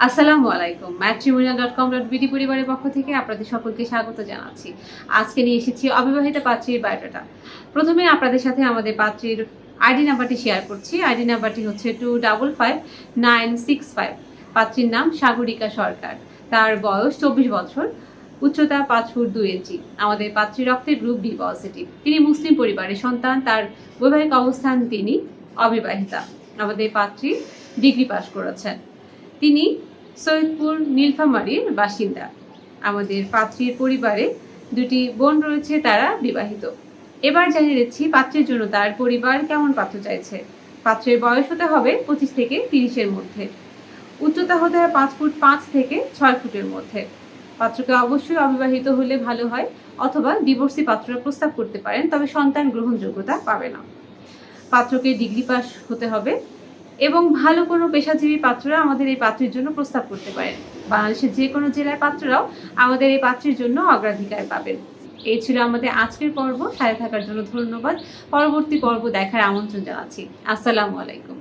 আসসালামু আলাইকুম। matrimonial.com.bd পরিবারের পক্ষ থেকে আপনাদের সকলকে স্বাগত জানাচ্ছি। আজকে নিয়ে এসেছি অবিবাহিত পাত্রীর বায়োডাটা। প্রথমে আপনাদের সাথে আমাদের পাত্রীর আইডি নাম্বারটি শেয়ার করছি। আইডি নাম্বারটি হচ্ছে 255965। পাত্রীর নাম সাগরিকা সরকার। তার বয়স 24 বছর, উচ্চতা 5 ফুট 2 ইঞ্চি। আমাদের পাত্রীর রক্তের গ্রুপ বি পজিটিভ। তিনি মুসলিম পরিবারের সন্তান। তার বৈবাহিক অবস্থান তিনি অবিবাহিতা। আমাদের পাত্রী ডিগ্রি পাশ করেছেন। তিনি সৈয়দপুর নীলফামারীর বাসিন্দা। আমাদের পাত্রীর পরিবারে দুটি বোন রয়েছে, তারা বিবাহিত। এবার জানিয়ে দিচ্ছি পাত্রের জন্য তার পরিবার কেমন পাত্র চাইছে। পাত্রের বয়স হতে হবে 25 থেকে 30-এর মধ্যে। উচ্চতা হতে হবে 5 ফুট 5 থেকে 6 ফুটের মধ্যে। পাত্রকে অবশ্যই অবিবাহিত হলে ভালো হয়, অথবা ডিভোর্সি পাত্ররা প্রস্তাব করতে পারেন, তবে সন্তান গ্রহণযোগ্যতা পাবে না। পাত্রকে ডিগ্রি পাস হতে হবে এবং ভালো কোনো পেশাজীবী পাত্ররা আমাদের এই পাত্রের জন্য প্রস্তাব করতে পারেন। বাংলাদেশের যে কোনো জেলার পাত্ররাও আমাদের এই পাত্রের জন্য অগ্রাধিকার পাবেন। এই ছিল আমাদের আজকের পর্ব। সাথে থাকার জন্য ধন্যবাদ। পরবর্তী পর্ব দেখার আমন্ত্রণ জানাচ্ছি। আসসালামু আলাইকুম।